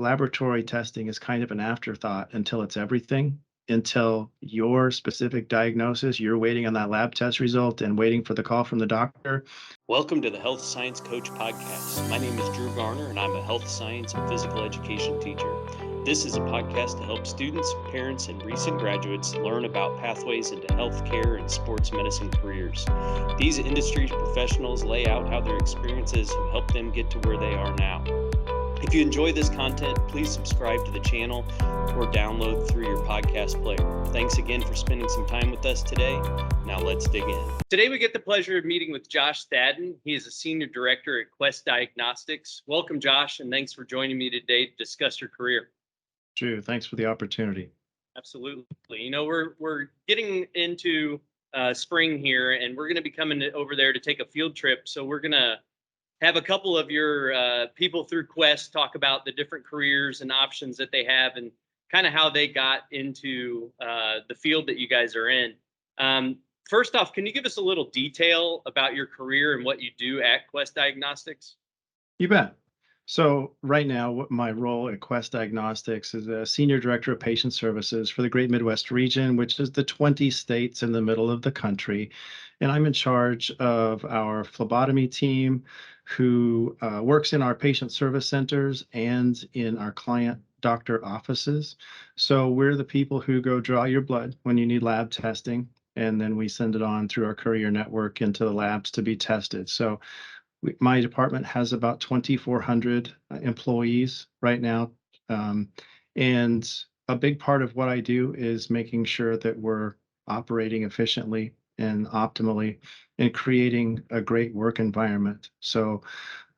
laboratory testing is kind of an afterthought until it's everything, until your specific diagnosis, you're waiting on that lab test result and waiting for the call from the doctor. Welcome to the Health Science Coach Podcast. My name is Drew Garner, and I'm a health science and physical education teacher. This is a podcast to help students, parents, and recent graduates learn about pathways into healthcare and sports medicine careers. These industry professionals lay out how their experiences have helped them get to where they are now. If you enjoy this content, please subscribe to the channel or download through your podcast player. Thanks again for spending some time with us today. Now let's dig in. Today we get the pleasure of meeting with Josh Thaden. He is a senior director at Quest Diagnostics. Welcome, Josh, and thanks for joining me today to discuss your career. Drew, thanks for the opportunity. Absolutely. You know, we're getting into spring here, and we're going to be coming over there to take a field trip. So we're going to have a couple of your people through Quest talk about the different careers and options that they have and kind of how they got into the field that you guys are in. First off, can you give us a little detail about your career and what you do at Quest Diagnostics? You bet. So right now, my role at Quest Diagnostics is a senior director of patient services for the Great Midwest region, which is the 20 states in the middle of the country. And I'm in charge of our phlebotomy team, who works in our patient service centers and in our client doctor offices. So we're the people who go draw your blood when you need lab testing, and then we send it on through our courier network into the labs to be tested. So my department has about 2,400 employees right now. And a big part of what I do is making sure that we're operating efficiently and optimally and creating a great work environment. So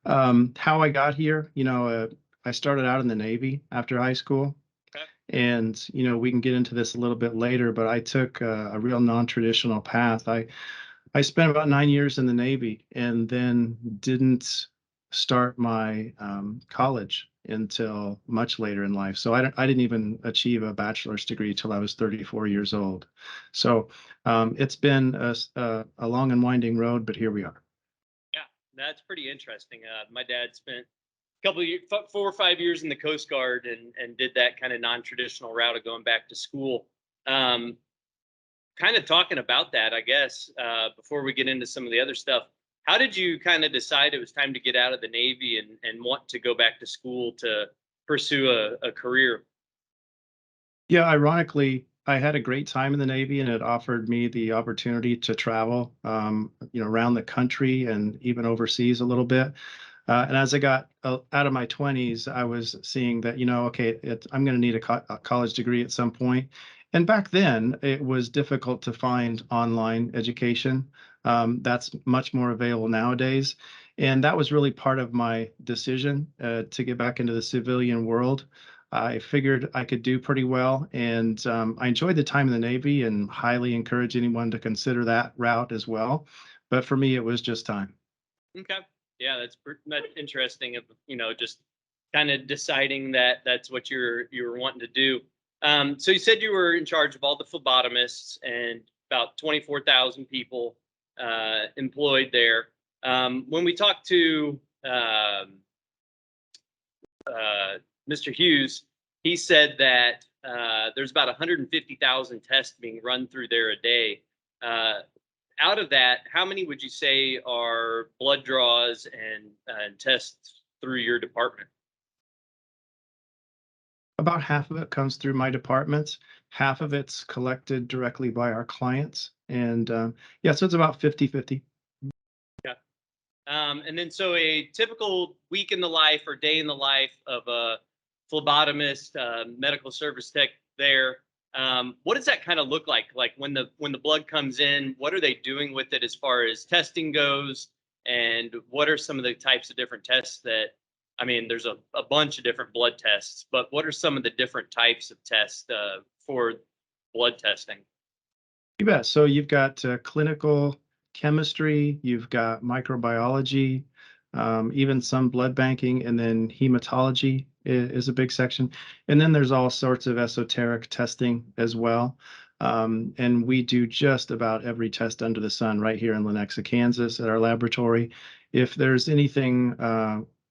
how I got here, I started out in the Navy after high school. Okay. And, we can get into this a little bit later, but I took a real non-traditional path. I spent about 9 years in the Navy and then didn't start my college until much later in life. So I didn't even achieve a bachelor's degree till I was 34 years old. So it's been a long and winding road, but here we are. Yeah, that's pretty interesting. My dad spent a couple of years, 4 or 5 years in the Coast Guard and did that kind of non-traditional route of going back to school. Kind of talking about that, I guess, before we get into some of the other stuff, how did you kind of decide it was time to get out of the Navy and want to go back to school to pursue a career? Yeah, ironically, I had a great time in the Navy, and it offered me the opportunity to travel, around the country and even overseas a little bit. And as I got out of my 20s, I was seeing that, okay, I'm going to need a college degree at some point. And back then, it was difficult to find online education. That's much more available nowadays. And that was really part of my decision to get back into the civilian world. I figured I could do pretty well, and I enjoyed the time in the Navy and highly encourage anyone to consider that route as well. But for me, it was just time. Okay. Yeah, that's interesting. Just kind of deciding that that's what you were wanting to do. So you said you were in charge of all the phlebotomists and about 24,000 people employed there. When we talked to Mr. Hughes, he said that there's about 150,000 tests being run through there a day. Out of that, how many would you say are blood draws and tests through your department? About half of it comes through my department. Half of it's collected directly by our clients. And so it's about 50-50. Yeah. And then so a typical week in the life or day in the life of a phlebotomist, medical service tech there, what does that kind of look like? Like when the blood comes in, what are they doing with it as far as testing goes? And what are some of the types of different tests there's a bunch of different blood tests, but what are some of the different types of tests for blood testing? You bet. So you've got clinical chemistry, you've got microbiology, even some blood banking, and then hematology is a big section. And then there's all sorts of esoteric testing as well. And we do just about every test under the sun right here in Lenexa, Kansas at our laboratory. If there's anything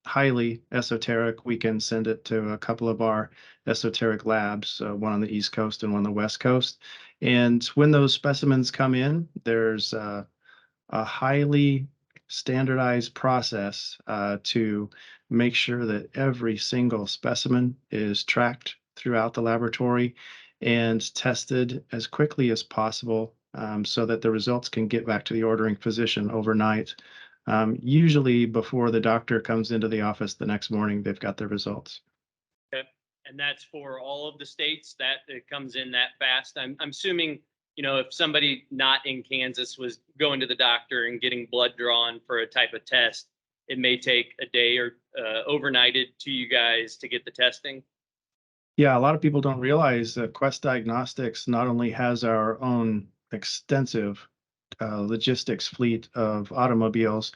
highly esoteric, we can send it to a couple of our esoteric labs, one on the East Coast and one on the West Coast. And when those specimens come in, there's a highly standardized process to make sure that every single specimen is tracked throughout the laboratory and tested as quickly as possible, so that the results can get back to the ordering physician overnight. Usually before the doctor comes into the office the next morning, they've got their results. Okay. And that's for all of the states that it comes in that fast. I'm assuming, if somebody not in Kansas was going to the doctor and getting blood drawn for a type of test, it may take a day or overnighted to you guys to get the testing. Yeah, a lot of people don't realize that Quest Diagnostics not only has our own extensive logistics fleet of automobiles,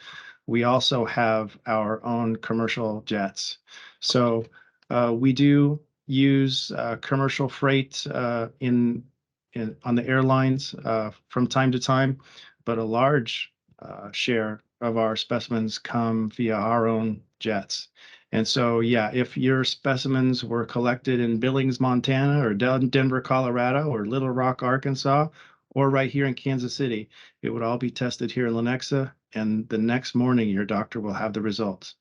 we also have our own commercial jets. So we do use commercial freight in on the airlines from time to time, but a large share of our specimens come via our own jets. And so, yeah, if your specimens were collected in Billings, Montana, or Denver, Colorado, or Little Rock, Arkansas, or right here in Kansas City, it would all be tested here in Lenexa, and the next morning your doctor will have the results.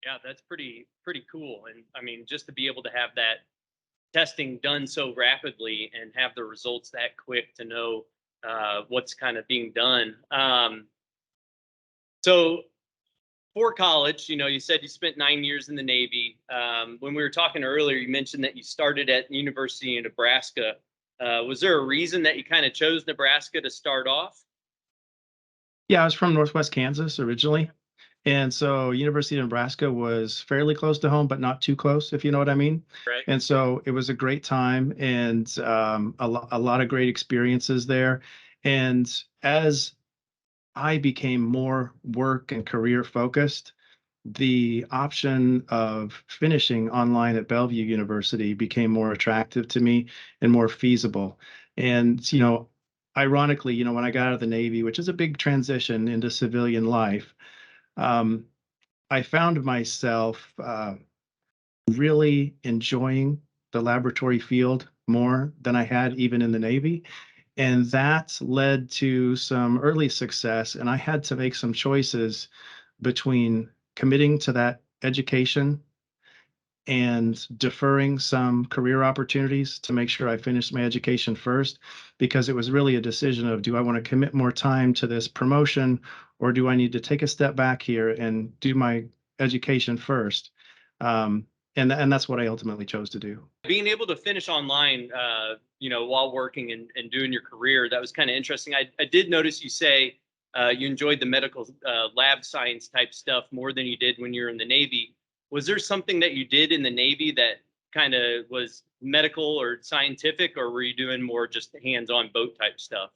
Yeah, that's pretty cool. And I mean, just to be able to have that testing done so rapidly and have the results that quick to know what's kind of being done. So for college, you said you spent 9 years in the Navy. When we were talking earlier, you mentioned that you started at the University of Nebraska. Was there a reason that you kind of chose Nebraska to start off? Yeah, I was from Northwest Kansas originally. And so University of Nebraska was fairly close to home, but not too close, if you know what I mean. Right. And so it was a great time and a lot of great experiences there. And as I became more work and career focused, the option of finishing online at Bellevue University became more attractive to me and more feasible. And, ironically, when I got out of the Navy, which is a big transition into civilian life, um, I found myself really enjoying the laboratory field more than I had even in the Navy. And that led to some early success. And I had to make some choices between committing to that education and deferring some career opportunities to make sure I finished my education first, because it was really a decision of, do I want to commit more time to this promotion, or do I need to take a step back here and do my education first? And that's what I ultimately chose to do. Being able to finish online, while working and doing your career, that was kind of interesting. I did notice you say you enjoyed the medical lab science type stuff more than you did when you were in the Navy. Was there something that you did in the Navy that kind of was medical or scientific, or were you doing more just hands-on boat type stuff?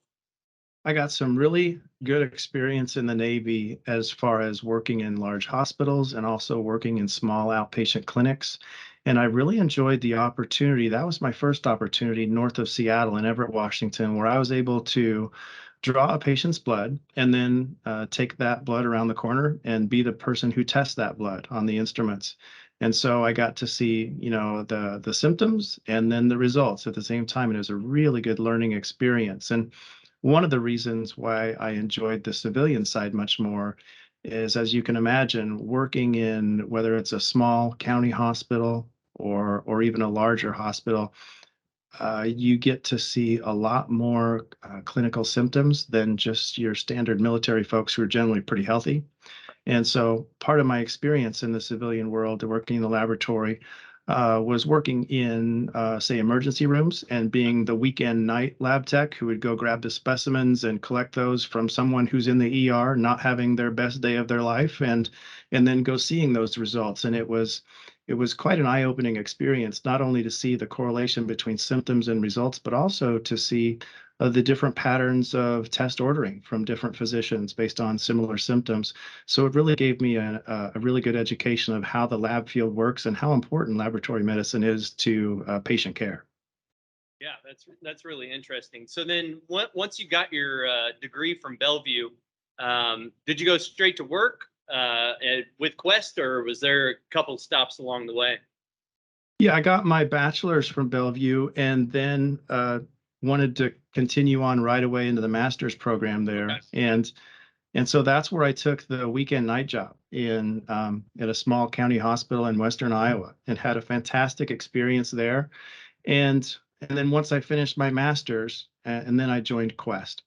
I got some really good experience in the Navy as far as working in large hospitals and also working in small outpatient clinics. And I really enjoyed the opportunity. That was my first opportunity north of Seattle in Everett, Washington, where I was able to draw a patient's blood and then take that blood around the corner and be the person who tests that blood on the instruments. And so I got to see, the symptoms and then the results at the same time. And it was a really good learning experience. And one of the reasons why I enjoyed the civilian side much more is, as you can imagine, working in whether it's a small county hospital or even a larger hospital, you get to see a lot more clinical symptoms than just your standard military folks who are generally pretty healthy. And so part of my experience in the civilian world, working in the laboratory, was working in, say, emergency rooms and being the weekend night lab tech who would go grab the specimens and collect those from someone who's in the ER, not having their best day of their life, and then go seeing those results. And it was quite an eye-opening experience, not only to see the correlation between symptoms and results, but also to see the different patterns of test ordering from different physicians based on similar symptoms. So it really gave me a really good education of how the lab field works and how important laboratory medicine is to patient care. Yeah, that's really interesting. So then, once you got your degree from Bellevue, did you go straight to work, with Quest, or was there a couple stops along the way? Yeah, I got my bachelor's from Bellevue and then wanted to continue on right away into the master's program Okay. there. And so that's where I took the weekend night job in at a small county hospital in Western Iowa and had a fantastic experience there. And then once I finished my master's, and then I joined Quest.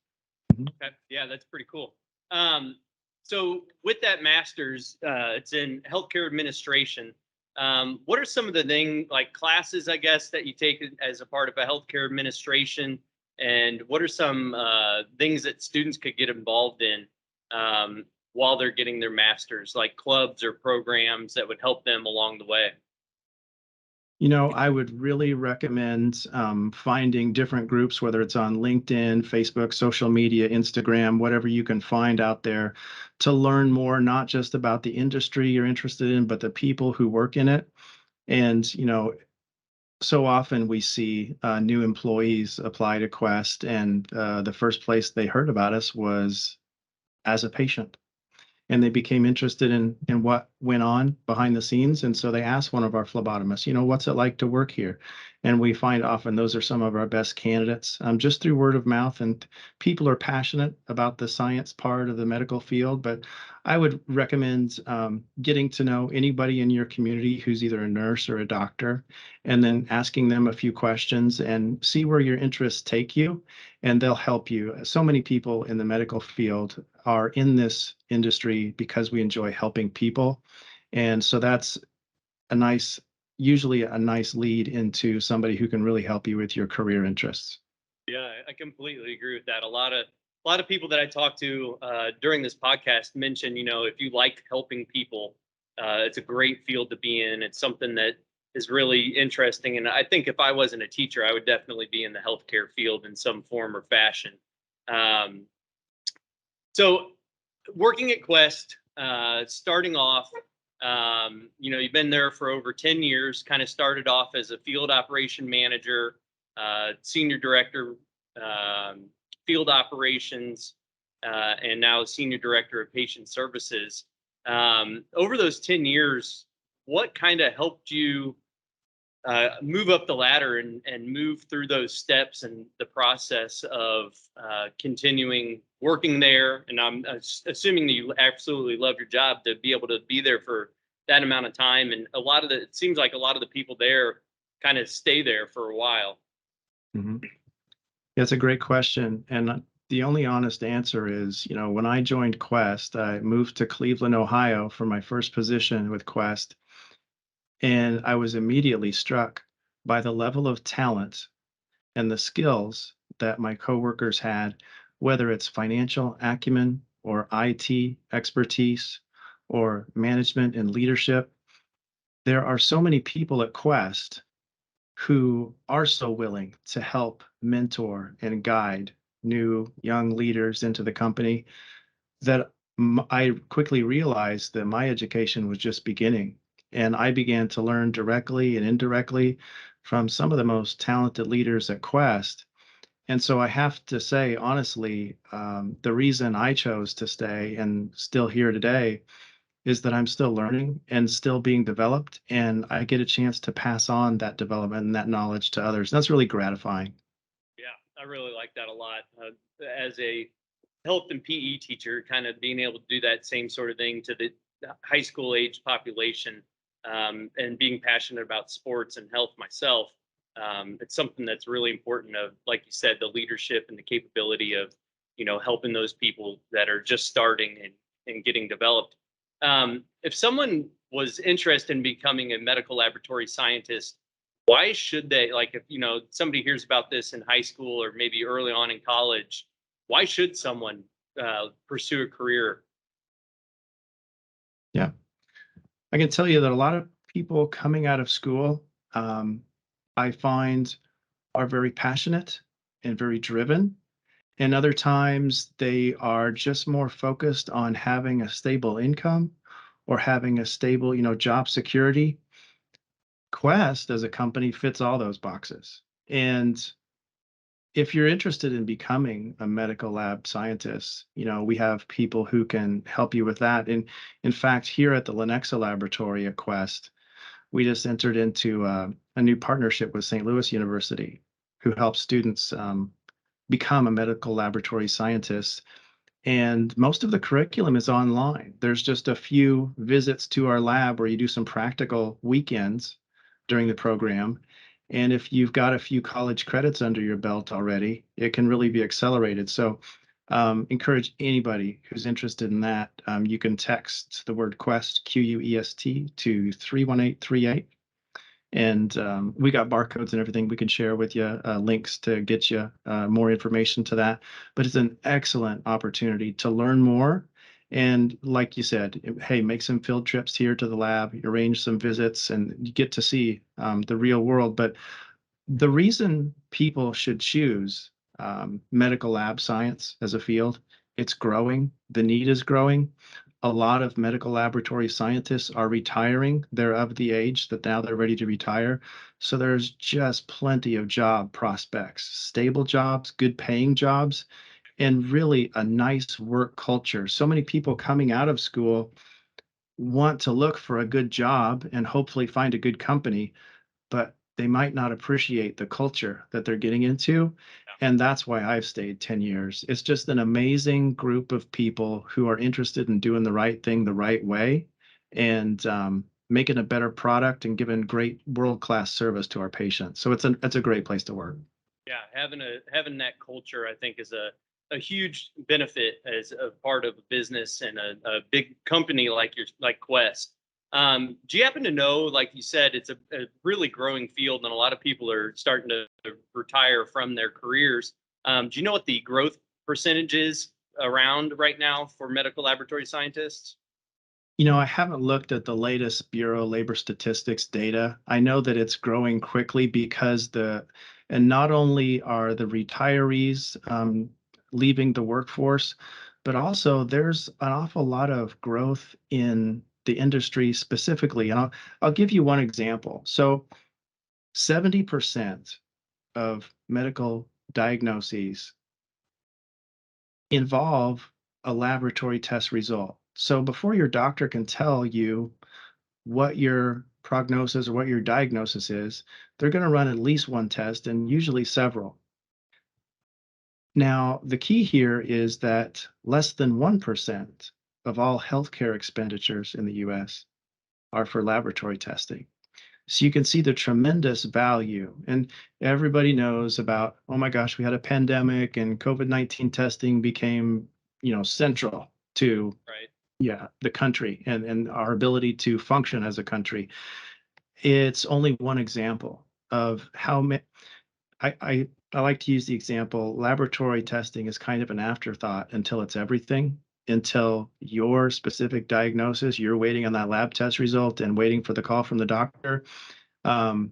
Mhm. Okay. Yeah, that's pretty cool. Um, so with that master's, it's in healthcare administration. What are some of the like classes, I guess, that you take as a part of a healthcare administration? And what are some things that students could get involved in while they're getting their master's, like clubs or programs that would help them along the way? You know, I would really recommend finding different groups, whether it's on LinkedIn, Facebook, social media, Instagram, whatever you can find out there, to learn more, not just about the industry you're interested in, but the people who work in it. And, so often we see new employees apply to Quest, and the first place they heard about us was as a patient, and they became interested in what went on behind the scenes. And so they asked one of our phlebotomists, what's it like to work here? And we find often those are some of our best candidates, just through word of mouth. And people are passionate about the science part of the medical field. But I would recommend getting to know anybody in your community who's either a nurse or a doctor, and then asking them a few questions and see where your interests take you, and they'll help you. So many people in the medical field are in this industry because we enjoy helping people. And so that's a nice, usually a nice lead into somebody who can really help you with your career interests. Yeah, I completely agree with that. A lot of people that I talk to during this podcast mention, if you like helping people, it's a great field to be in. It's something that is really interesting, and I think if I wasn't a teacher, I would definitely be in the healthcare field in some form or fashion. Um, so, working at Quest, starting off, you've been there for over 10 years. Kind of started off as a field operation manager, senior director, um, field operations, and now senior director of patient services. Over those 10 years, what kind of helped you move up the ladder and move through those steps and the process of continuing working there? And I'm assuming that you absolutely love your job to be able to be there for that amount of time. And it seems like a lot of the people there kind of stay there for a while. Mhm. That's a great question. And the only honest answer is, when I joined Quest, I moved to Cleveland, Ohio for my first position with Quest. And I was immediately struck by the level of talent and the skills that my coworkers had, whether it's financial acumen or IT expertise or management and leadership. There are so many people at Quest who are so willing to help mentor and guide new young leaders into the company that I quickly realized that my education was just beginning. And I began to learn directly and indirectly from some of the most talented leaders at Quest. And so I have to say, honestly, the reason I chose to stay and still here today is that I'm still learning and still being developed. And I get a chance to pass on that development and that knowledge to others. That's really gratifying. Yeah, I really like that a lot. As a health and PE teacher, kind of being able to do that same sort of thing to the high school age population, and being passionate about sports and health myself, it's something that's really important. Of, like you said, the leadership and the capability of, helping those people that are just starting and getting developed. If someone was interested in becoming a medical laboratory scientist, why should they, like, if somebody hears about this in high school or maybe early on in college, why should someone pursue a career? Yeah. I can tell you that a lot of people coming out of school, um, I find are very passionate and very driven. And other times they are just more focused on having a stable income or having a stable, job security. Quest as a company fits all those boxes. And if you're interested in becoming a medical lab scientist, we have people who can help you with that. And in fact, here at the Lenexa laboratory at Quest, we just entered into a new partnership with St. Louis University, who helps students become a medical laboratory scientist. And most of the curriculum is online. There's just a few visits to our lab where you do some practical weekends during the program. And if you've got a few college credits under your belt already, it can really be accelerated. So encourage anybody who's interested in that. You can text the word Quest, QUEST, to 31838. And we got barcodes and everything we can share with you, links to get you more information to that. But it's an excellent opportunity to learn more. And like you said, hey, make some field trips here to the lab, arrange some visits, and you get to see the real world. But the reason people should choose medical lab science as a field, it's growing. The need is growing. A lot of medical laboratory scientists are retiring. They're of the age that now they're ready to retire. So there's just plenty of job prospects, stable jobs, good paying jobs, and really a nice work culture. So many people coming out of school want to look for a good job and hopefully find a good company, but they might not appreciate the culture that they're getting into. And that's why I've stayed 10 years. It's just an amazing group of people who are interested in doing the right thing the right way and making a better product and giving great world-class service to our patients. So it's a great place to work. Yeah, having that culture, I think, is a huge benefit as a part of a business and a big company like Quest. Do you happen to know, like you said, it's a really growing field, and a lot of people are starting to retire from their careers. Do you know what the growth percentage is around right now for medical laboratory scientists? I haven't looked at the latest Bureau of Labor Statistics data. I know that it's growing quickly because and not only are the retirees leaving the workforce, but also there's an awful lot of growth in the industry specifically. And I'll give you one example. So 70% of medical diagnoses involve a laboratory test result. So before your doctor can tell you what your prognosis or what your diagnosis is, they're going to run at least one test and usually several. Now, the key here is that less than 1% of all healthcare expenditures in the US are for laboratory testing. So you can see the tremendous value. And everybody knows about, oh my gosh, we had a pandemic and COVID-19 testing became, central to Right. the country and our ability to function as a country. It's only one example of how I like to use the example laboratory testing is kind of an afterthought until it's everything, until your specific diagnosis, you're waiting on that lab test result and waiting for the call from the doctor. Um,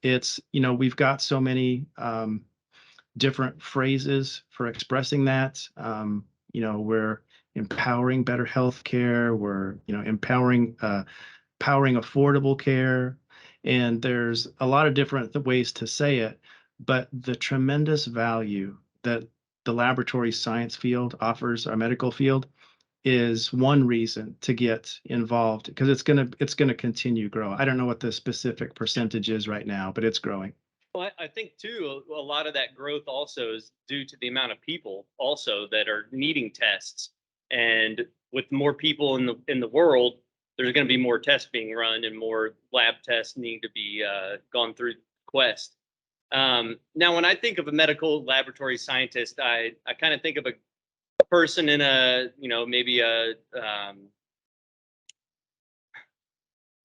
we've got so many different phrases for expressing that. We're empowering better healthcare. We're, powering affordable care. And there's a lot of different ways to say it, but the tremendous value that the laboratory science field offers our medical field is one reason to get involved because it's gonna continue to grow. I don't know what the specific percentage is right now, but it's growing. Well, I think too, a lot of that growth also is due to the amount of people also that are needing tests. And with more people in the world, there's going to be more tests being run and more lab tests need to be gone through Quest. Now, when I think of a medical laboratory scientist, I kind of think of a person in a, maybe a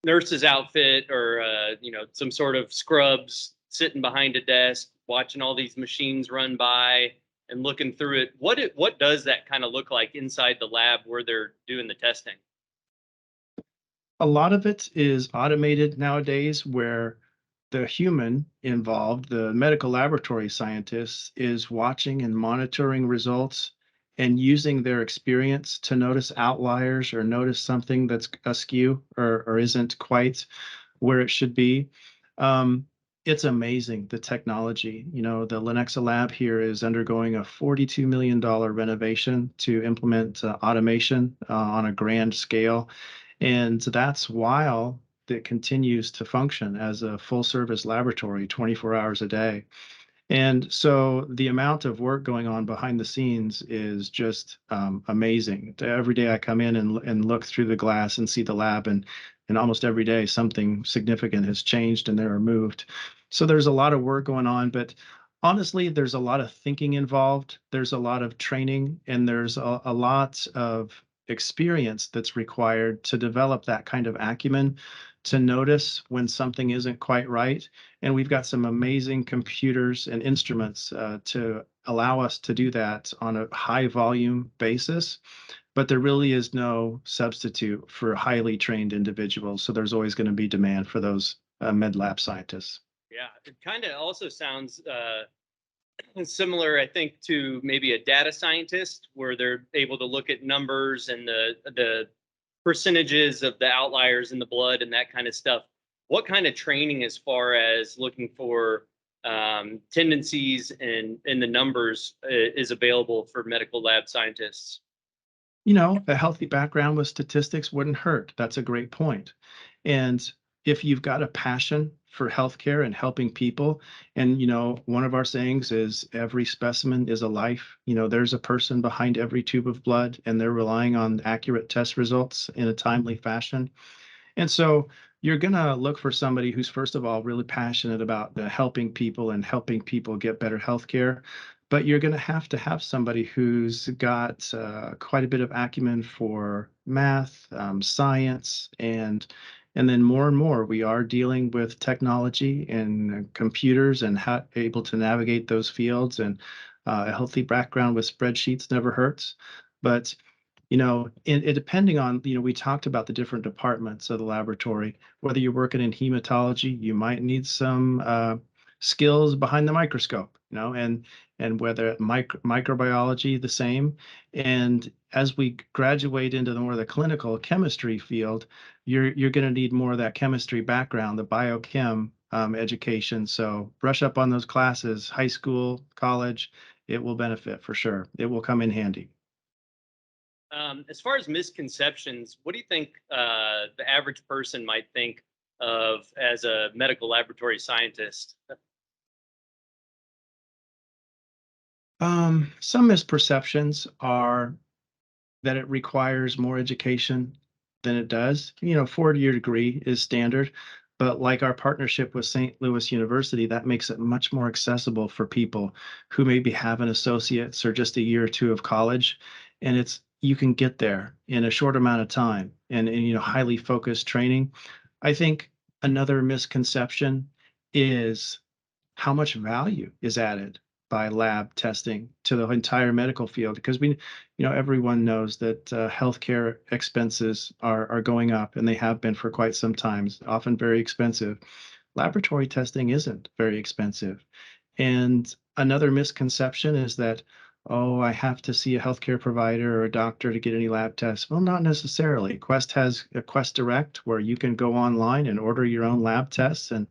nurse's outfit or, some sort of scrubs sitting behind a desk, watching all these machines run by and looking through it. What does that kind of look like inside the lab where they're doing the testing? A lot of it is automated nowadays where the human involved, the medical laboratory scientist, is watching and monitoring results and using their experience to notice outliers or notice something that's askew or isn't quite where it should be. Um, It's amazing, the technology. The Lenexa lab here is undergoing a $42 million renovation to implement automation on a grand scale. And that's while it continues to function as a full service laboratory 24 hours a day. And so the amount of work going on behind the scenes is just amazing. Every day I come in and look through the glass and see the lab, and almost every day something significant has changed and they're moved. So there's a lot of work going on, but honestly, there's a lot of thinking involved. There's a lot of training, and there's a lot of experience that's required to develop that kind of acumen to notice when something isn't quite right. And we've got some amazing computers and instruments to allow us to do that on a high volume basis. But there really is no substitute for highly trained individuals. So there's always going to be demand for those med lab scientists. Yeah, it kind of also sounds similar, I think, to maybe a data scientist, where they're able to look at numbers and the percentages of the outliers in the blood and that kind of stuff. What kind of training, as far as looking for tendencies in the numbers, is available for medical lab scientists? A healthy background with statistics wouldn't hurt. That's a great point. And if you've got a passion for healthcare and helping people, and one of our sayings is every specimen is a life. There's a person behind every tube of blood, and they're relying on accurate test results in a timely fashion. And so you're going to look for somebody who's, first of all, really passionate about helping people and helping people get better health care. But you're going to have somebody who's got quite a bit of acumen for math, science, and then more and more we are dealing with technology and computers and how able to navigate those fields. And a healthy background with spreadsheets never hurts. But depending on, we talked about the different departments of the laboratory. Whether you're working in hematology, you might need some skills behind the microscope, and whether microbiology, the same. And as we graduate into the more of the clinical chemistry field, you're going to need more of that chemistry background, the biochem education. So brush up on those classes, high school, college. It will benefit for sure. It will come in handy. As far as misconceptions, what do you think the average person might think of as a medical laboratory scientist? Some misperceptions are that it requires more education than it does. 4-year degree is standard, but like our partnership with St. Louis University, that makes it much more accessible for people who maybe have an associate's or just a year or two of college. And you can get there in a short amount of time and highly focused training. I think another misconception is how much value is added by lab testing to the entire medical field, because everyone knows that healthcare expenses are going up, and they have been for quite some time, often very expensive. Laboratory testing isn't very expensive. And another misconception is that, oh, I have to see a healthcare provider or a doctor to get any lab tests. Well, not necessarily. Quest has a Quest Direct where you can go online and order your own lab tests, and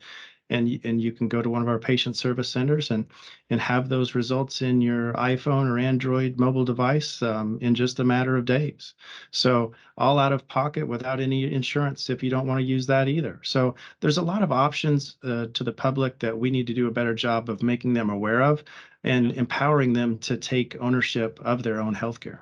you can go to one of our patient service centers and have those results in your iPhone or Android mobile device in just a matter of days. So all out of pocket without any insurance if you don't want to use that either. So there's a lot of options to the public that we need to do a better job of making them aware of and empowering them to take ownership of their own healthcare.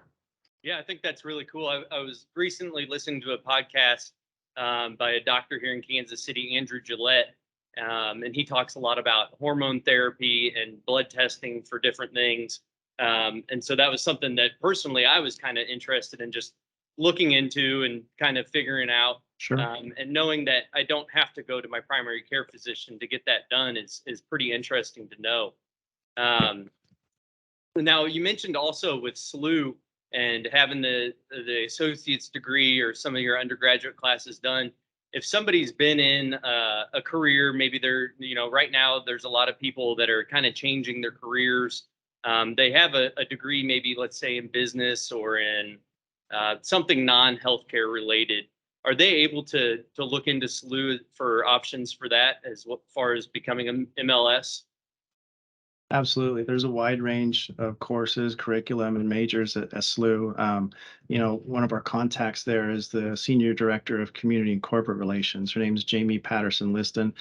Yeah, I think that's really cool. I was recently listening to a podcast by a doctor here in Kansas City, Andrew Gillette, and he talks a lot about hormone therapy and blood testing for different things. And so that was something that personally I was kind of interested in just looking into and kind of figuring out. Sure. And knowing that I don't have to go to my primary care physician to get that done is pretty interesting to know. Um, Now, you mentioned also with SLU and having the associate's degree or some of your undergraduate classes done. If somebody's been in a career, maybe they're, right now there's a lot of people that are kind of changing their careers. They have a degree, maybe let's say in business or in something non-healthcare related. are they able to look into SLU for options for that as far as becoming a MLS? Absolutely. There's a wide range of courses, curriculum, and majors at SLU. One of our contacts there is the Senior Director of Community and Corporate Relations. Her name is Jamie Patterson Liston.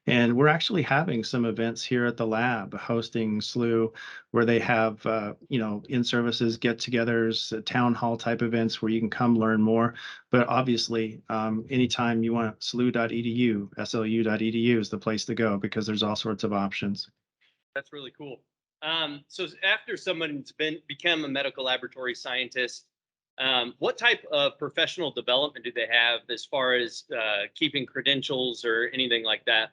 And we're actually having some events here at the lab hosting SLU where they have, in services, get togethers, town hall type events where you can come learn more. But obviously, anytime you want slu.edu, slu.edu is the place to go because there's all sorts of options. That's really cool. So after someone's become a medical laboratory scientist, what type of professional development do they have as far as keeping credentials or anything like that?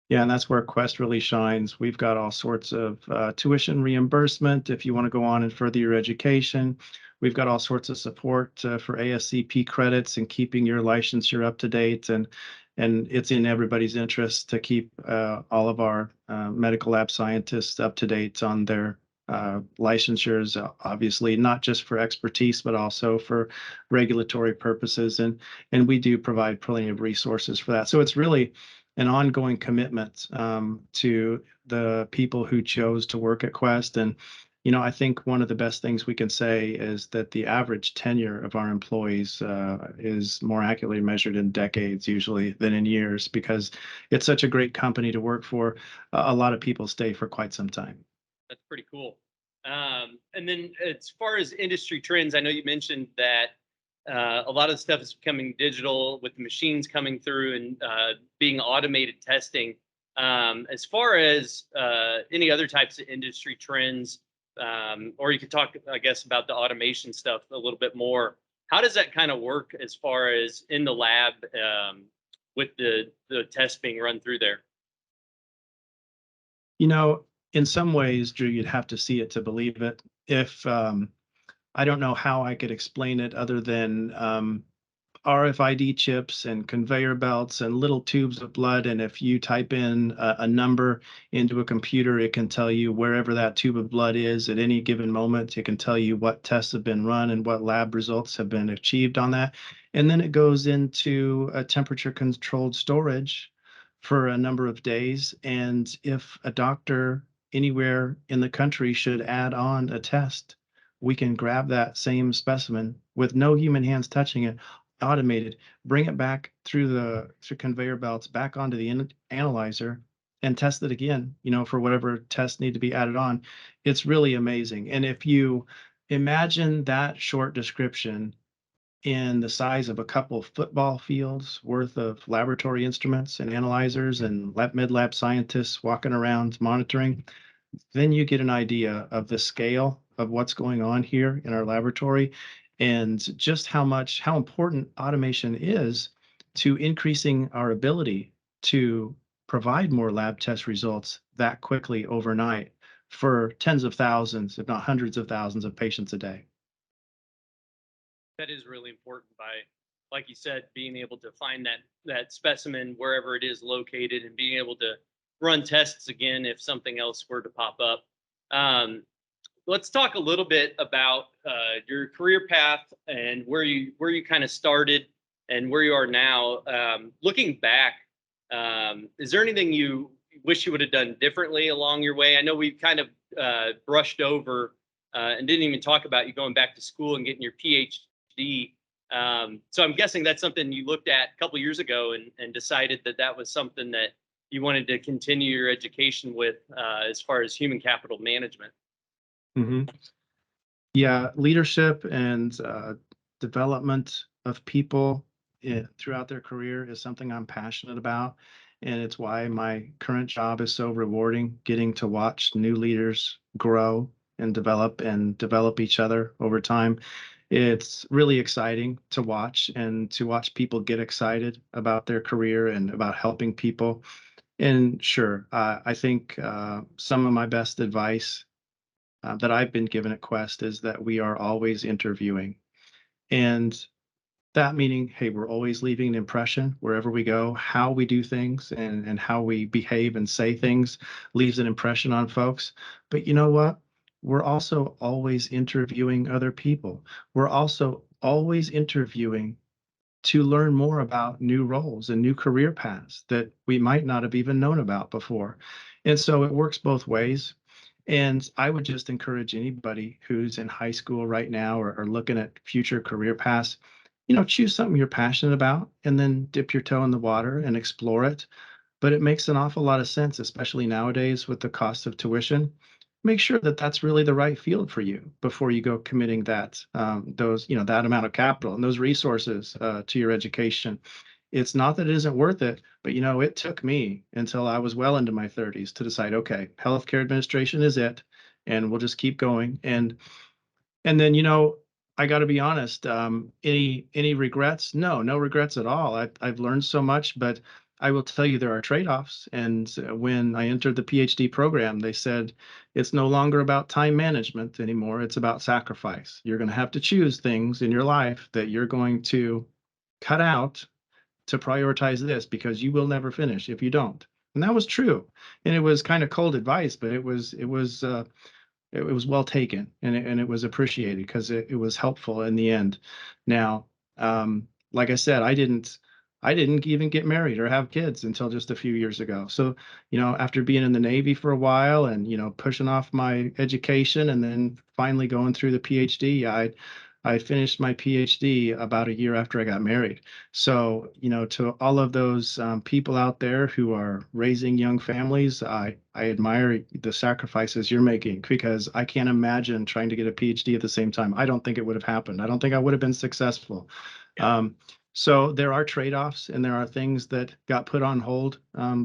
Yeah, and that's where Quest really shines. We've got all sorts of tuition reimbursement if you want to go on and further your education. We've got all sorts of support for ASCP credits and keeping your licensure up to date. And it's in everybody's interest to keep all of our medical lab scientists up to date on their licensures, obviously, not just for expertise, but also for regulatory purposes. And we do provide plenty of resources for that. So it's really an ongoing commitment to the people who chose to work at Quest. And, I think one of the best things we can say is that the average tenure of our employees is more accurately measured in decades usually than in years because it's such a great company to work for. A lot of people stay for quite some time. That's pretty cool. And then as far as industry trends, I know you mentioned that a lot of stuff is becoming digital with the machines coming through and being automated testing. As far as any other types of industry trends, or you could talk, I guess, about the automation stuff a little bit more. How does that kind of work as far as in the lab with the tests being run through there? You know, in some ways, Drew, you'd have to see it to believe it. If I don't know how I could explain it other than RFID chips and conveyor belts and little tubes of blood. And if you type in a number into a computer, it can tell you wherever that tube of blood is at any given moment. It can tell you what tests have been run and what lab results have been achieved on that. And then it goes into a temperature controlled storage for a number of days. And if a doctor anywhere in the country should add on a test, we can grab that same specimen with no human hands touching it, automated, bring it back through conveyor belts back onto the analyzer and test it again, for whatever tests need to be added on. It's really amazing. And if you imagine that short description in the size of a couple of football fields worth of laboratory instruments and analyzers and mid-lab scientists walking around monitoring, then you get an idea of the scale of what's going on here in our laboratory and just how important automation is to increasing our ability to provide more lab test results that quickly overnight for tens of thousands, if not hundreds of thousands of patients a day. That is really important by, like you said, being able to find that specimen wherever it is located and being able to run tests again if something else were to pop up. Let's talk a little bit about your career path and where you kind of started and where you are now. Looking back, is there anything you wish you would have done differently along your way? I know we've kind of brushed over and didn't even talk about you going back to school and getting your PhD. So I'm guessing that's something you looked at a couple years ago and decided that was something that you wanted to continue your education with as far as human capital management. hmm Yeah, leadership and development of people throughout their career is something I'm passionate about. And it's why my current job is so rewarding, getting to watch new leaders grow and develop each other over time. It's really exciting to watch and to watch people get excited about their career and about helping people. And sure, I think some of my best advice that I've been given at Quest is that we are always interviewing. And that meaning, hey, we're always leaving an impression wherever we go. How we do things and how we behave and say things leaves an impression on folks. But you know what? We're also always interviewing other people. We're also always interviewing to learn more about new roles and new career paths that we might not have even known about before. And so it works both ways. And I would just encourage anybody who's in high school right now or looking at future career paths, choose something you're passionate about and then dip your toe in the water and explore it. But it makes an awful lot of sense, especially nowadays with the cost of tuition. Make sure that that's really the right field for you before you go committing that amount of capital and those resources to your education. It's not that it isn't worth it, but it took me until I was well into my 30s to decide, okay, healthcare administration is it, and we'll just keep going. And then, I got to be honest. Any regrets? No, no regrets at all. I've learned so much, but I will tell you there are trade-offs. And when I entered the PhD program, they said it's no longer about time management anymore. It's about sacrifice. You're going to have to choose things in your life that you're going to cut out to prioritize this because you will never finish if you don't. And that was true. And it was kind of cold advice, but it was well taken and it was appreciated because it was helpful in the end. Now, like I said, I didn't even get married or have kids until just a few years ago. So, after being in the Navy for a while and, pushing off my education and then finally going through the PhD, I finished my PhD about a year after I got married. So, to all of those people out there who are raising young families, I admire the sacrifices you're making because I can't imagine trying to get a PhD at the same time. I don't think it would have happened. I don't think I would have been successful. Yeah. So there are trade-offs and there are things that got put on hold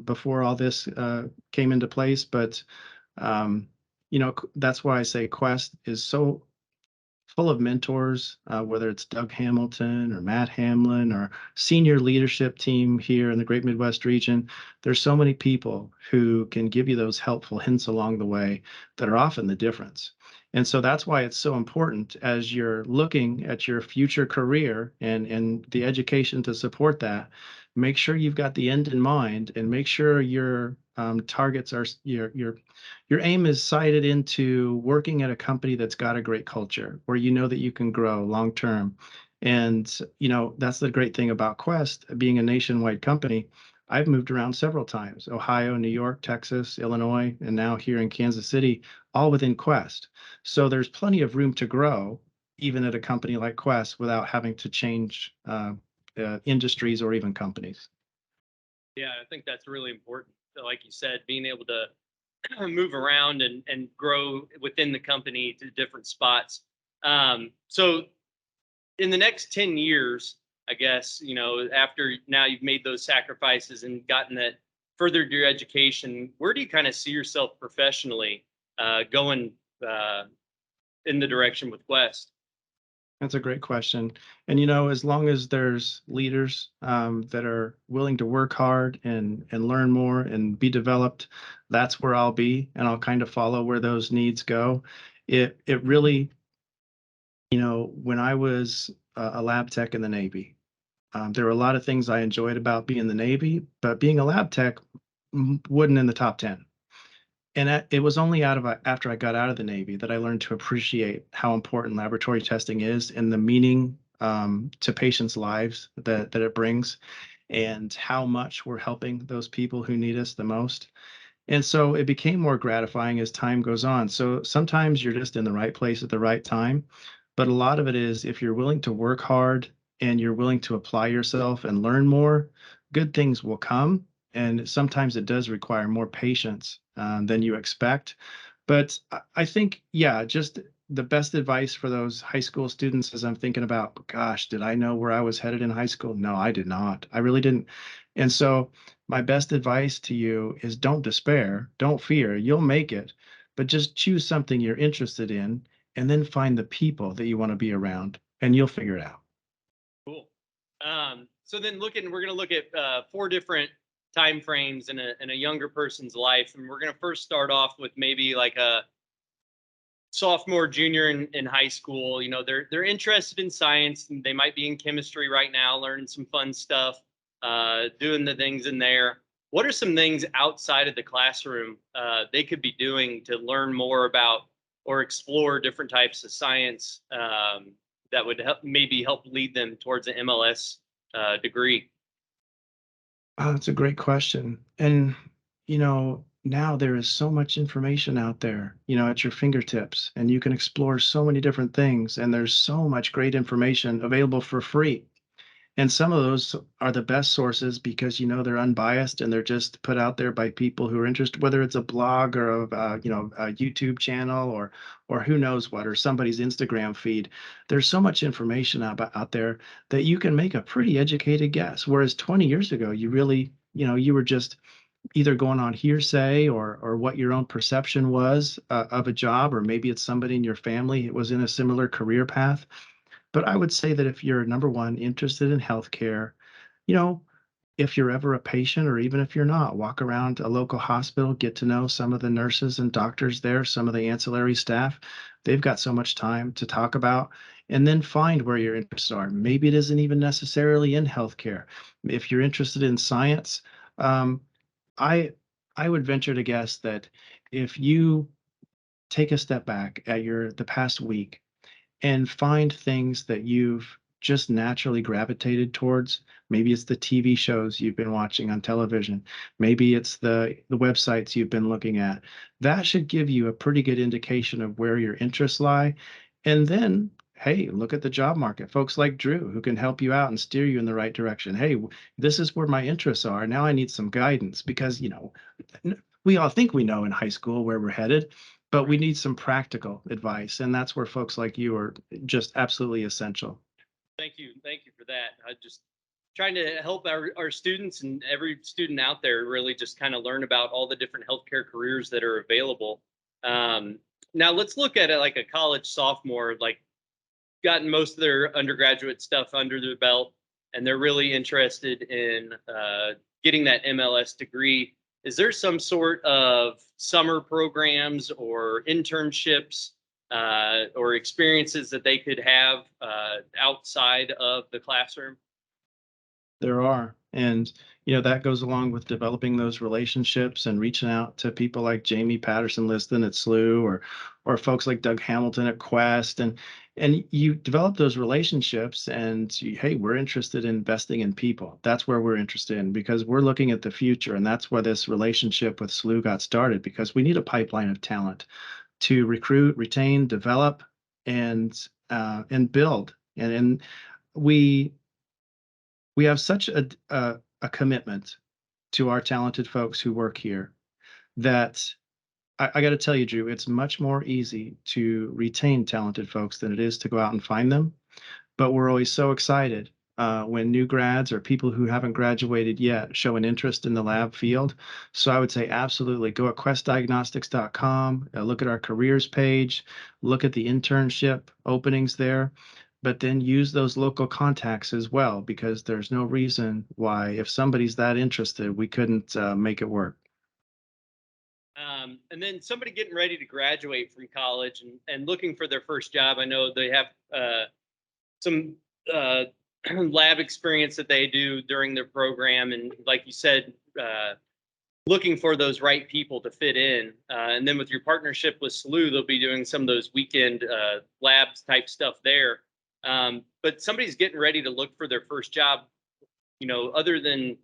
before all this came into place. But, that's why I say Quest is so full of mentors, whether it's Doug Hamilton or Matt Hamlin or senior leadership team here in the Great Midwest region. There's so many people who can give you those helpful hints along the way that are often the difference. And so that's why it's so important as you're looking at your future career and the education to support that. Make sure you've got the end in mind and make sure your targets are your aim is sighted into working at a company that's got a great culture where you know that you can grow long term. And, that's the great thing about Quest being a nationwide company. I've moved around several times: Ohio, New York, Texas, Illinois, and now here in Kansas City, all within Quest. So there's plenty of room to grow, even at a company like Quest, without having to change industries or even companies. Yeah, I think that's really important. So like you said, being able to move around and grow within the company to different spots. So in the next 10 years, I guess, after now you've made those sacrifices and gotten that furthered your education, where do you kind of see yourself professionally going in the direction with Quest? That's a great question. And as long as there's leaders that are willing to work hard and learn more and be developed, that's where I'll be, and I'll kind of follow where those needs go. It really, when I was a lab tech in the Navy, there were a lot of things I enjoyed about being in the Navy, but being a lab tech wouldn't in the top 10. And it was only after I got out of the Navy that I learned to appreciate how important laboratory testing is and the meaning to patients' lives that it brings, and how much we're helping those people who need us the most. And so it became more gratifying as time goes on. So sometimes you're just in the right place at the right time. But a lot of it is if you're willing to work hard and you're willing to apply yourself and learn more, good things will come. And sometimes it does require more patience than you expect. But I think, yeah, just the best advice for those high school students as I'm thinking about, gosh, did I know where I was headed in high school? No, I did not. I really didn't. And so my best advice to you is don't despair, don't fear, you'll make it, but just choose something you're interested in and then find the people that you want to be around and you'll figure it out. Cool. So then we're going to look at four different time frames in a younger person's life, and we're going to first start off with maybe like a sophomore, junior in high school. They're interested in science, and they might be in chemistry right now, learning some fun stuff, doing the things in there. What are some things outside of the classroom they could be doing to learn more about or explore different types of science that would maybe help lead them towards an MLS degree? That's a great question. And, now there is so much information out there, at your fingertips, and you can explore so many different things. And there's so much great information available for free. And some of those are the best sources because they're unbiased and they're just put out there by people who are interested, whether it's a blog or a YouTube channel or who knows what, or somebody's Instagram feed. There's so much information out there that you can make a pretty educated guess. Whereas 20 years ago, you really, you were just either going on hearsay or what your own perception was of a job, or maybe it's somebody in your family was in a similar career path. But I would say that if you're number one interested in healthcare, you know, if you're ever a patient, or even if you're not, walk around a local hospital, get to know some of the nurses and doctors there, some of the ancillary staff. They've got so much time to talk about, and then find where your interests are. Maybe it isn't even necessarily in healthcare. If you're interested in science, um, I I would venture to guess that if you take a step back at the past week and find things that you've just naturally gravitated towards. Maybe it's the TV shows you've been watching on television. Maybe it's the websites you've been looking at. That should give you a pretty good indication of where your interests lie. And then, hey, look at the job market. Folks like Drew who can help you out and steer you in the right direction. Hey, this is where my interests are. Now I need some guidance because, we all think we know in high school where we're headed, but we Right. need some practical advice, and that's where folks like you are just absolutely essential. Thank you for that. I just trying to help our students and every student out there really just kind of learn about all the different healthcare careers that are available. Um, Now let's look at it like a college sophomore, like gotten most of their undergraduate stuff under their belt, and they're really interested in getting that MLS degree. Is there some sort of summer programs or internships or experiences that they could have outside of the classroom? There are. And, that goes along with developing those relationships and reaching out to people like Jamie Patterson Liston at SLU, or folks like Doug Hamilton at Quest. And you develop those relationships, and hey, we're interested in investing in people. That's where we're interested in, because we're looking at the future. And that's where this relationship with SLU got started, because we need a pipeline of talent to recruit, retain, develop, and build. And we we have such a commitment to our talented folks who work here that I got to tell you, Drew, it's much more easy to retain talented folks than it is to go out and find them. But we're always so excited when new grads or people who haven't graduated yet show an interest in the lab field. So I would say absolutely go at questdiagnostics.com, look at our careers page, look at the internship openings there, but then use those local contacts as well, because there's no reason why, if somebody's that interested, we couldn't make it work. And then somebody getting ready to graduate from college and looking for their first job. I know they have some lab experience that they do during their program, and like you said, looking for those right people to fit in. And then with your partnership with SLU, they'll be doing some of those weekend labs type stuff there. But somebody's getting ready to look for their first job, other than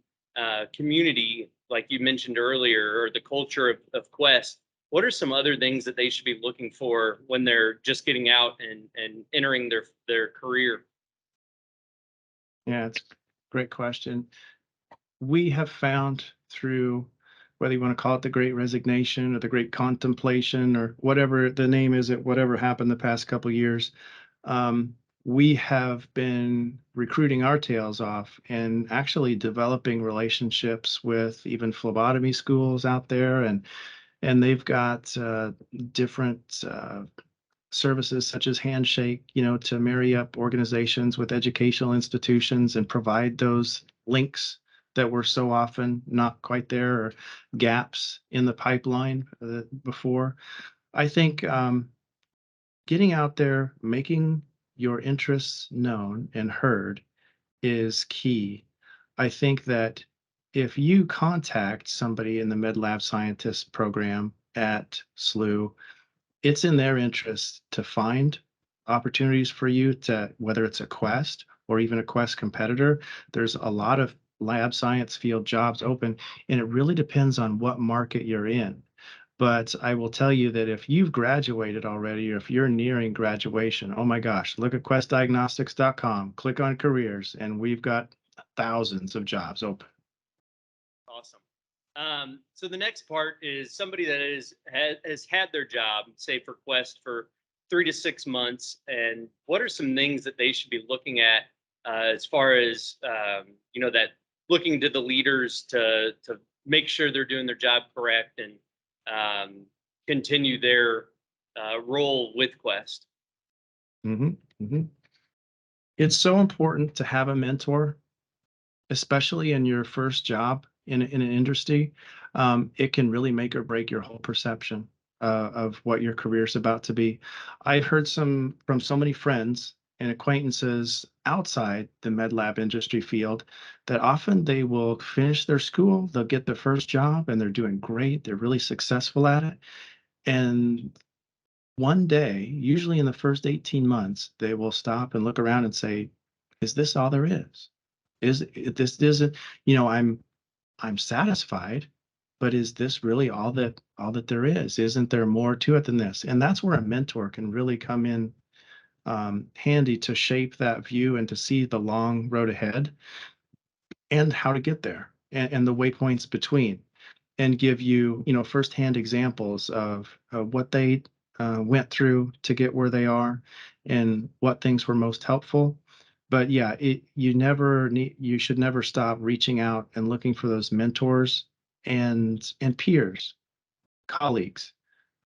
community, like you mentioned earlier, or the culture of Quest. What are some other things that they should be looking for when they're just getting out and entering their career? Yeah, it's a great question. We have found through, whether you want to call it the great resignation or the great contemplation or whatever the name is, it whatever happened the past couple of years, um, we have been recruiting our tails off and actually developing relationships with even phlebotomy schools out there, and they've got different services such as Handshake, to marry up organizations with educational institutions and provide those links that were so often not quite there, or gaps in the pipeline before. I think getting out there, making your interests known and heard is key. I think that if you contact somebody in the Med Lab Scientist program at SLU, it's in their interest to find opportunities for you to, whether it's a Quest or even a Quest competitor. There's a lot of lab science field jobs open, and it really depends on what market you're in. But I will tell you that if you've graduated already, or if you're nearing graduation, oh my gosh, look at questdiagnostics.com, click on careers, and we've got thousands of jobs open. Awesome. So the next part is somebody that has had their job, say for Quest, for 3 to 6 months, and what are some things that they should be looking at as far as that looking to the leaders to make sure they're doing their job correct and continue their role with Quest. hmm hmm It's so important to have a mentor, especially in your first job in an industry. It can really make or break your whole perception of what your career is about to be. I've heard some from so many friends and acquaintances outside the med lab industry field that often they will finish their school, they'll get their first job, and they're doing great. They're really successful at it. And one day, usually in the first 18 months, they will stop and look around and say, is this all there is? This isn't, I'm satisfied, but is this really all that there is? Isn't there more to it than this? And that's where a mentor can really come in handy to shape that view and to see the long road ahead and how to get there and the waypoints between, and give you, firsthand examples of what they went through to get where they are and what things were most helpful. But yeah, you should never stop reaching out and looking for those mentors and peers, colleagues,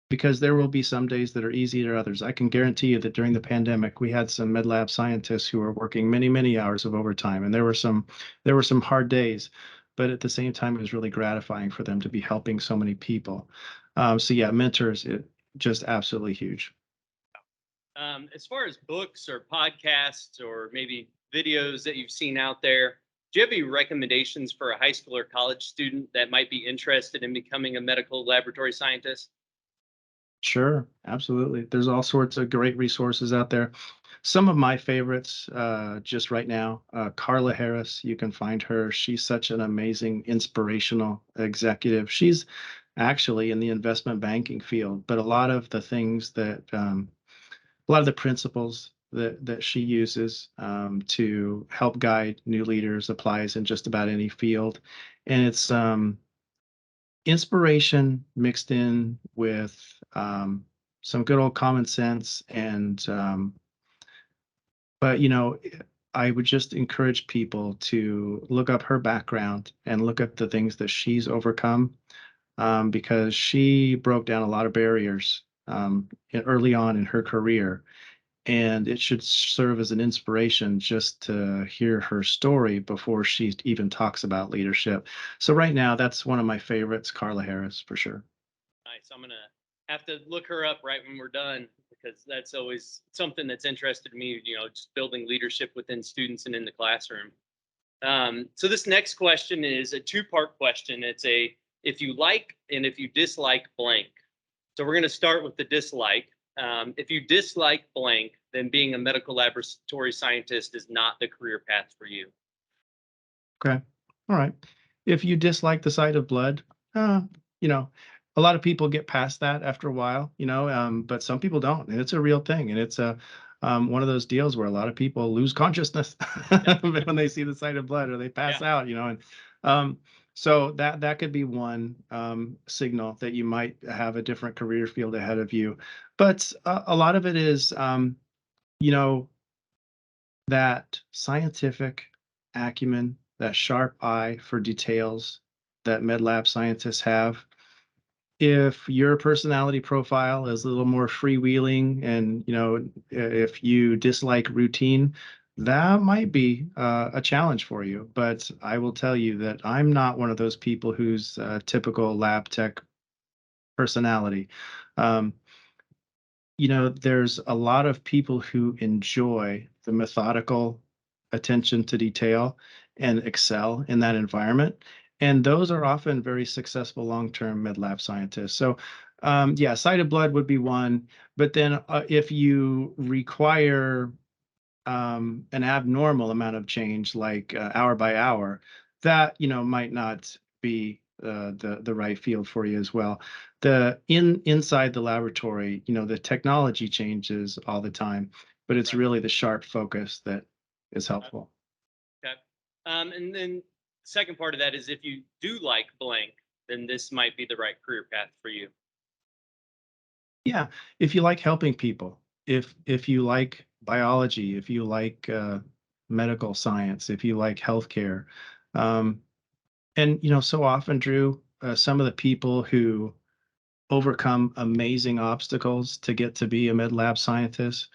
because there will be some days that are easier than others. I can guarantee you that during the pandemic, we had some med lab scientists who were working many, many hours of overtime, and there were some hard days, but at the same time, it was really gratifying for them to be helping so many people. So yeah, mentors, just absolutely huge. As far as books or podcasts or maybe videos that you've seen out there, do you have any recommendations for a high school or college student that might be interested in becoming a medical laboratory scientist? Sure, absolutely. There's all sorts of great resources out there. Some of my favorites, just right now, Carla Harris, you can find her. She's such an amazing, inspirational executive. She's actually in the investment banking field, but a lot of the principles that she uses to help guide new leaders applies in just about any field. And it's inspiration mixed in with some good old common sense. But I would just encourage people to look up her background and look at the things that she's overcome, because she broke down a lot of barriers early on in her career. And it should serve as an inspiration just to hear her story before she even talks about leadership. So right now, that's one of my favorites, Carla Harris, for sure. Nice. I'm gonna have to look her up right when we're done because that's always something that's interested me. Just building leadership within students and in the classroom. So this next question is a two-part question. It's a if you like and if you dislike blank. So we're going to start with the dislike. If you dislike blank, then being a medical laboratory scientist is not the career path for you. Okay. All right. If you dislike the sight of blood, uh, you know, a lot of people get past that after a while, but some people don't, and it's a real thing, and it's one of those deals where a lot of people lose consciousness Yeah. when they see the sight of blood or they Yeah. pass out, and um, so that could be one signal that you might have a different career field ahead of you. But a lot of it is, you know, that scientific acumen, that sharp eye for details that med lab scientists have. If your personality profile is a little more freewheeling and, if you dislike routine, that might be a challenge for you. But I will tell you that I'm not one of those people who's typical lab tech personality. Um, there's a lot of people who enjoy the methodical attention to detail and excel in that environment. And those are often very successful long-term med lab scientists. So Yeah, sighted blood would be one, but then if you require an abnormal amount of change, like hour by hour, that might not be the right field for you as well. Inside the laboratory, the technology changes all the time, but it's Right. really the sharp focus that is helpful. Okay. And then second part of that is if you do like blank, then this might be the right career path for you. Yeah, if you like helping people, if you like biology, if you like medical science, if you like healthcare, um, and so often, Drew, some of the people who overcome amazing obstacles to get to be a med lab scientist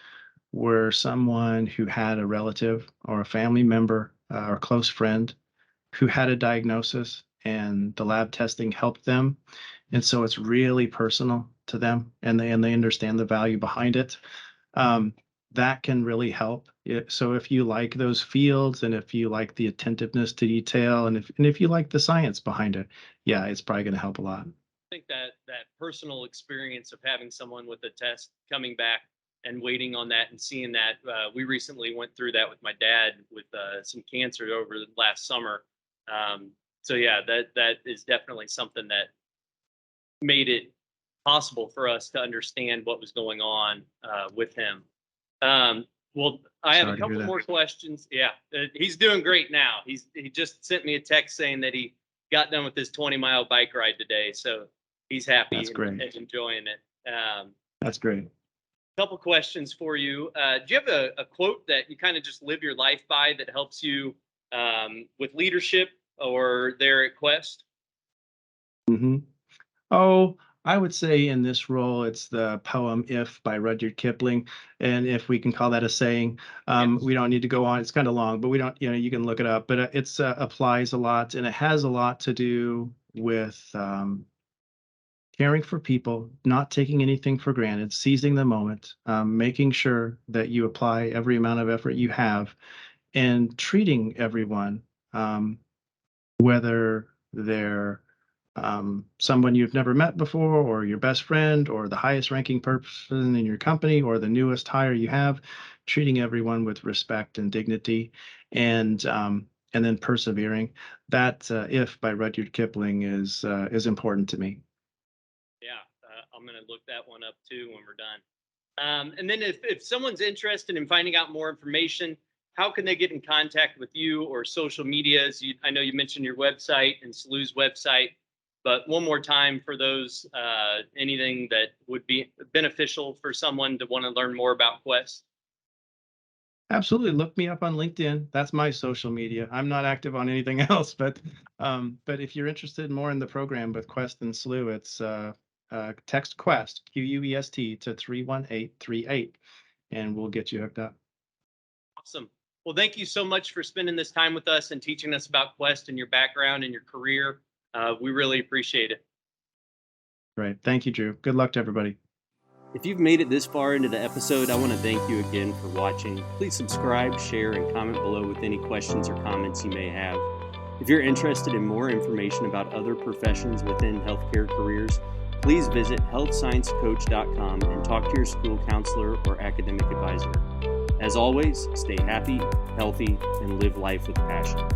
were someone who had a relative or a family member or close friend who had a diagnosis, and the lab testing helped them, and so it's really personal to them, and they understand the value behind it. um, that can really help. So if you like those fields, and if you like the attentiveness to detail, and if you like the science behind it, yeah, it's probably going to help a lot. Think that personal experience of having someone with a test coming back and waiting on that and seeing that we recently went through that with my dad with some cancer over the last summer. So yeah, that is definitely something that made it possible for us to understand what was going on with him. Well, I have a Sorry to hear couple that. more questions. Yeah, he's doing great now. He just sent me a text saying that he got done with his 20-mile bike ride today, so he's happy That's great. and enjoying it. That's great. Couple questions for you. Do you have a quote that you kind of just live your life by that helps you with leadership or there at Quest? Hmm. Oh, I would say in this role, it's the poem "If" by Rudyard Kipling, and if we can call that a saying. Yes. We don't need to go on. It's kind of long, but we don't. You can look it up. But it's applies a lot, and it has a lot to do with caring for people, not taking anything for granted, seizing the moment, making sure that you apply every amount of effort you have, and treating everyone, um, whether they're someone you've never met before, or your best friend, or the highest ranking person in your company, or the newest hire you have, treating everyone with respect and dignity, and then persevering. That "If" by Rudyard Kipling is important to me. Yeah, I'm gonna look that one up too when we're done. And then if someone's interested in finding out more information, how can they get in contact with you or social medias? I know you mentioned your website and SLU's website, but one more time for those, anything that would be beneficial for someone to want to learn more about Quest. Absolutely. Look me up on LinkedIn. That's my social media. I'm not active on anything else, but if you're interested more in the program with Quest and SLU, it's text Quest, Quest, to 31838, and we'll get you hooked up. Awesome. Well, thank you so much for spending this time with us and teaching us about Quest and your background and your career. We really appreciate it. Great. Thank you, Drew. Good luck to everybody. If you've made it this far into the episode, I want to thank you again for watching. Please subscribe, share, and comment below with any questions or comments you may have. If you're interested in more information about other professions within healthcare careers, please visit healthsciencecoach.com and talk to your school counselor or academic advisor. As always, stay happy, healthy, and live life with passion.